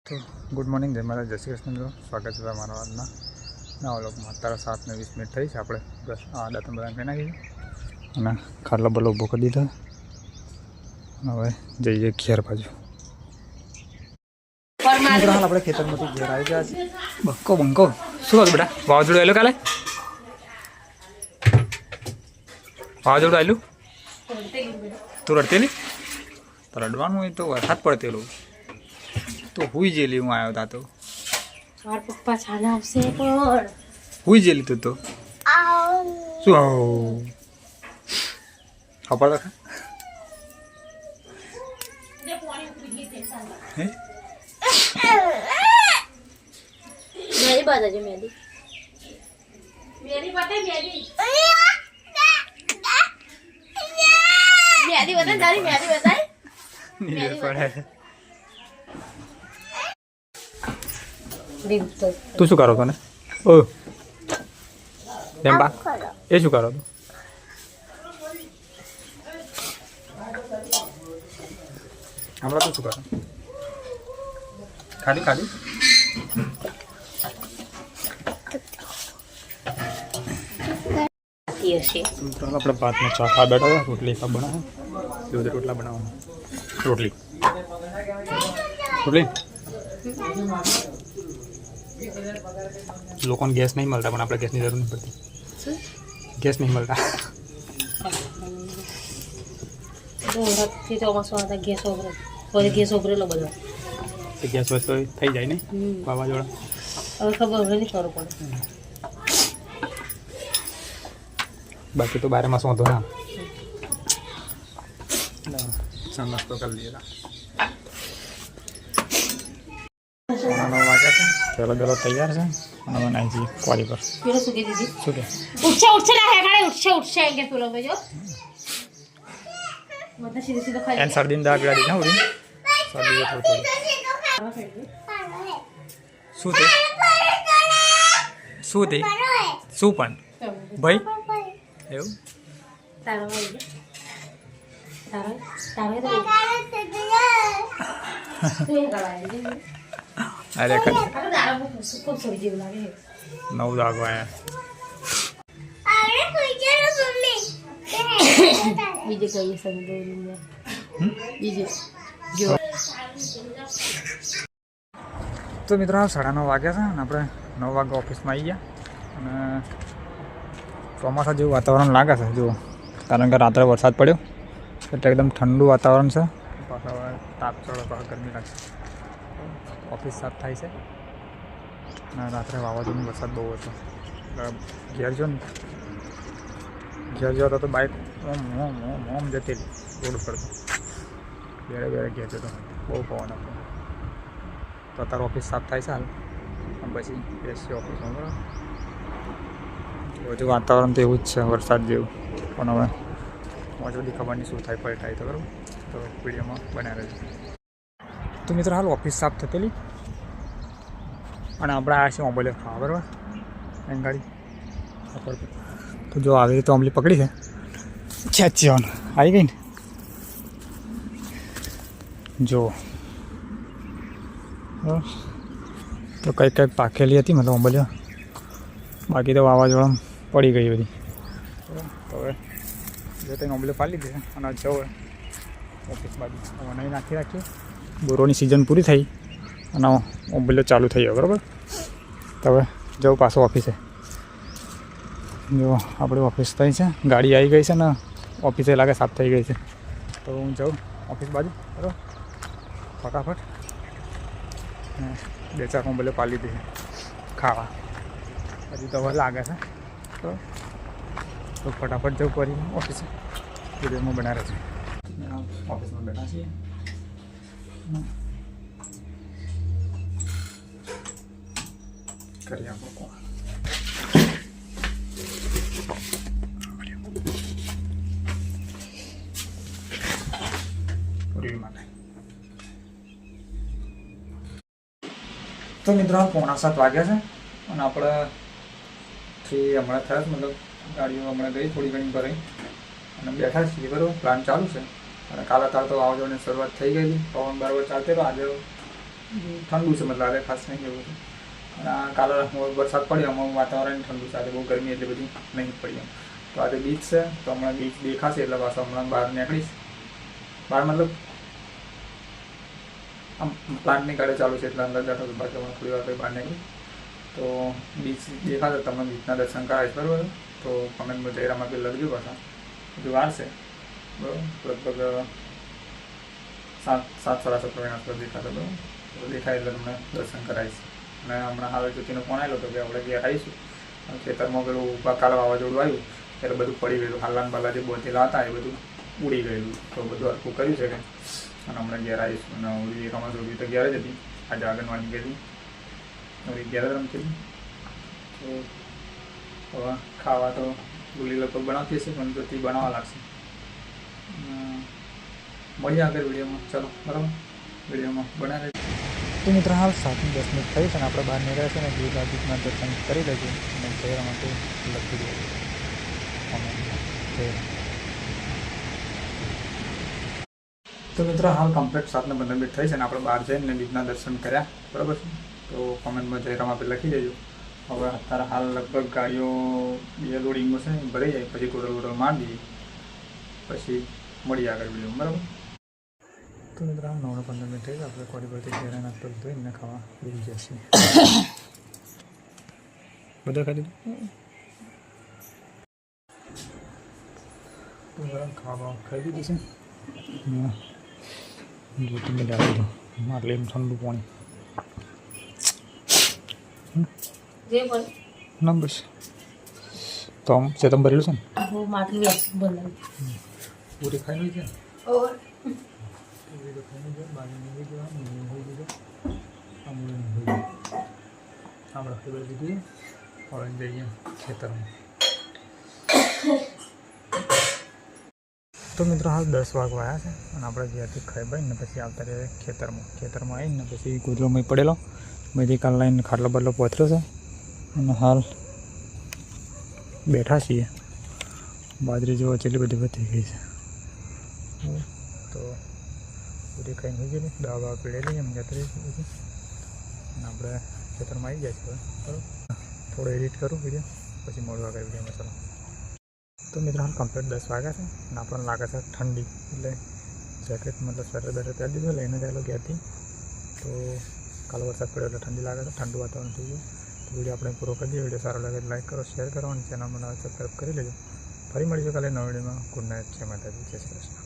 તો good morning જય મારા જય શ્રી કૃષ્ણ મિત્રો, સ્વાગત છે તમારા આજના નવા વ્લોગમાં. અત્યારે 7:20 થઈ છે. આપણે બસ દાંતણ બધા ખાઈ નાખીએ અને ખાટલા બલો ઊભો કરી દીધો. હવે જઈએ ઘેર બાજુ. હાલ આપણે ખેતરમાંથી ઘેર આવી ગયા છે. બંકો બંકો શું હતું બેટા? વાવાઝોડું આવેલું કાલે? વાવાઝોડું આવેલું? તું રડતેલી? તો રડવાનું હોય તો વરસાદ પડતેલું તો હુઈ જેલી. હું આવ્યો તા તો પપ્પા ચાલે આવશે પણ હુઈ જેલી તું તો શું ખબર રાખે મેરી બતાજો. મેરી મેરી બતાય. મેરી બતાય તારી. મેરી બતાય નીચે પડે. તું શું કરો છો ને? ઓ એમ બા એ શું કરો તું? હમણાં તું શું કરો? ખાલી ખાલી આપણે ભાતમાં ચા ખા બેઠા હતા. રોટલી ખા બનાવે. દૂધ રોટલા બનાવવાના. રોટલી લોકોને ગેસ નહીં મળતા, પણ આપણે ગેસની જરૂર નહીં પડતી. ગેસ નહીં મળતા. ગેસ ઉભરેલો બધો ગેસ વસ્તુ થઈ જાય ને વાવાઝોડા. હવે ખબર નહીં ખબર પડે. બાકી તો 12 માસ વાંધો ના. નાસ્તો કરી લઈએ. પેલો પેલો તૈયાર છે અને બનાવી છીએ કોરી પર. પેલો શું કે દીધી? શું કે ઉઠશે ના હે કાળે ઉઠશે કે પેલો ભાઈ બધા સીધો સીધો ખાઈ એન શરદીને દવા પીવાડી ના ઉડી. શરદી થોડી શું તે શું તે શું પણ ભાઈ એવું તારો ભાઈ તારો અરે ખરી ખૂબ સરી જેવું લાગે. 9 વાગ્યા બીજે કઈ સમજો બીજે જો. તો મિત્રો 9:30 વાગ્યા છે અને આપણે 9 વાગે ઓફિસમાં આવી ગયા. અને ચોમાસા જેવું વાતાવરણ લાગે છે જો, કારણ કે રાત્રે વરસાદ પડ્યો એટલે એકદમ ઠંડુ વાતાવરણ છે. પાછા તાપ ચડે તો ગરમી લાગશે. ઓફિસ સાફ થાય છે અને રાત્રે વાવાઝોડું વરસાદ બહુ હતો. ઘેર જો ને ઘેર જતો તો બાઇક ઓમ જતી રોડ ઉપર તો બેરે ઘેર જતો બહુ પવન હતો. તો અત્યારે ઓફિસ સાફ થાય છે હાલ. પછી બેસી ઓફિસમાં બરાબર. બધું વાતાવરણ તો એવું જ છે વરસાદ જેવું, પણ હવે મોજ બધી ખબર નહીં શું થાય પડે થાય તો બરાબર. તો વિડીયોમાં બનાવી રહેજો. તો મિત્રો હાલ ઓફિસ સાફ થતેલી અને આપણે આ છે ઓમ્બલે ખાવા બરાબર એમ ગાડી. તો જો આવી રીતે ઓમ્બલી પકડી છે ખેંચીવાનું આવી ગઈ ને જો. તો કંઈક પાકેલી હતી મતલબ ઓમ્બલીઓ, બાકી તો વાવાઝોડામાં પડી ગઈ બધી. તો હવે જો કંઈ ઓમ્બલીઓ પાડી લીધી છે અને જવું ઓફિસ બાજુ. હવે નહીં નાખી રાખીએ. બોરોની સિઝન પૂરી થઈ અને ઓમ્બલીઓ ચાલુ થઈ ગયો બરાબર. તો હવે જવું પાછું ઓફિસે. જો આપણી ઓફિસ થઈ છે, ગાડી આવી ગઈ છે ને ઓફિસે લાગે સાફ થઈ ગઈ છે. તો હું જાઉં ઓફિસ બાજુ બરાબર ફટાફટ. 2-4 ઓમ્બલીઓ પાડી લીધી છે ખાવા. હજી તો હવે લાગે છે તો ફટાફટ જવું કરી ઓફિસે. વિડીયોમાં બનાવે છે. ઓફિસમાં બેઠા છીએ. કરી આપો માટે. તો મિત્રો 6:45 વાગ્યા છે અને આપણે હમણાં થયા છે, મતલબ ગાડીઓ હમણાં ગઈ થોડી ઘણી ભરાઈ અને બેઠા છીએ બરાબર. પ્લાન ચાલુ છે અને કાલે તાર તો વાવાઝોડાની શરૂઆત થઈ ગઈ હતી. પવન બરાબર ચાલતો હતો. આજે ઠંડુ છે, મતલબ આજે ખાસ નહીં એવું છે. અને કાલે વરસાદ પડ્યો, આમાં વાતાવરણ ઠંડુ છે, આજે બહુ ગરમી એટલી બધી નહીં પડી એમ. તો આજે બીચ છે, તો હમણાં બીચ દેખાશે એટલે પાછો હમણાં બહાર નીકળીશ. બહાર મતલબ આમ પ્લાન્ટની ગાડી ચાલુ છે એટલે અંદર જતો હતો, બાકી હમણાં થોડી વાર પછી બહાર નીકળી તો બીચ દેખાશે, તમને બીચના દર્શન કરાવીશ. બરાબર. તો કમેન્ટમાં જયરામાં બી લખજો પાછા, હજુ વાર છે. બરાબર. લગભગ 7-7:30 આસપાસ દેખાશે. બરાબર. તો દેખાય એટલે તમને દર્શન કરાવીશ. અને હમણાં હાલ જ્યોતિનો ફોન આવેલો હતો કે આપણે ઘેર આવીશું. ખેતરમાં પેલું કાલે વાવાઝોડું આવ્યું એટલે બધું પડી ગયેલું, હાલાન બાલા જે બોતેલા હતા એ બધું ઉડી ગયેલું. તો બધું હરખું કર્યું છે કે અને હમણાં ઘેર આવીશું. અને ઓલી રમત જોડી તો ઘેર જ હતી, આજે આંગણવાડી ગયેલી, ઓલી ઘેર જ રમતી. તો હવે ખાવા તો ગુલી લગભગ બનાવતી હશે, પણ તો તે બનાવવા લાગશે. મળીએ આગળ વિડીયોમાં. ચાલો બરાબર, વિડીયોમાં બનાવી. તો મિત્રો હાલ 7:10 થઈ છે અને આપણે બહાર નીકળ્યા છે ને ગીરના દર્શન કરી લેજો અને જયરા માટે લખી દો. તો મિત્રો હાલ કમ્પ્લીટ 7:15 થઈ છે અને આપણે બહાર જઈને બીજના દર્શન કર્યા. બરાબર છે. તો કોમેન્ટમાં જયરામ આપણે લખી દેજો. હવે અત્યારે હાલ લગભગ ગાડીઓ 2 લોડિંગમાં છે, ભરાઈ જાય પછી ટોટલ મારી દઈએ, પછી મળીએ આગળ વિડીયો. બરાબર. તો મિત્રો આમ 9:15 થઈ આપણે કોડી પરથી ઘેરા નાસ્તો ધોઈને ખાવા બેસી જશે. બધા ખાલી તો ગરમ ખાવા ખાઈ દીધું છે. જ્યોતિને ડાળી દો માટલે એમ ઠંડુ પાણી ના બસ. તો આમ ચેતમ ભરેલું છે ને પૂરી ખાઈ છે. આપણે ખબર દીધું હવે જઈએ ખેતરમાં. તો મિત્રો હાલ 10 વાગવા આવ્યા છે અને આપણે ઘેરથી ખાઈ ભાઈ ને પછી આવતા રહે ખેતરમાં આવીને પછી ગોદરોમાં પડેલો બધી કાલ લાઈને ખાટલો બાટલો પહોંચ્યો છે અને હાલ બેઠા છીએ. બાજરી જેવો એટલી બધી વધી ગઈ છે. તો પૂરી ખાઈને હોઈ ગયેલી, દવા પીડેલી એમ જતી પછી અને આપણે ખેતરમાં આવી જાય છે. બરાબર. થોડો એડિટ કરું વિડીયો પછી મળવા આગળ વિડીયોમાં. ચાલો. તો મિત્રો હાલ કમ્પ્લીટ 10 વાગ્યા છે અને આપણને લાગે છે ઠંડી, એટલે જેકેટ મતલબ સ્વેટર બેટર પહેરી દીધું, લઈને ગયેલો ઘેરથી. તો કાલે વરસાદ પડ્યો એટલે ઠંડી લાગે છે, ઠંડુ વાતાવરણ થઈ ગયું. તો વિડીયો આપણે પૂરો કરી દઈએ. વિડીયો સારો લાગે લાઈક કરો, શેર કરો અને ચેનલમાં નવા સબસ્ક્રાઈબ કરી લેજો. ફરી મળીશું કાલે નવા વિડીયોમાં. ગુડ નાઇટ, જય માતાજી, જય શ્રી કૃષ્ણ.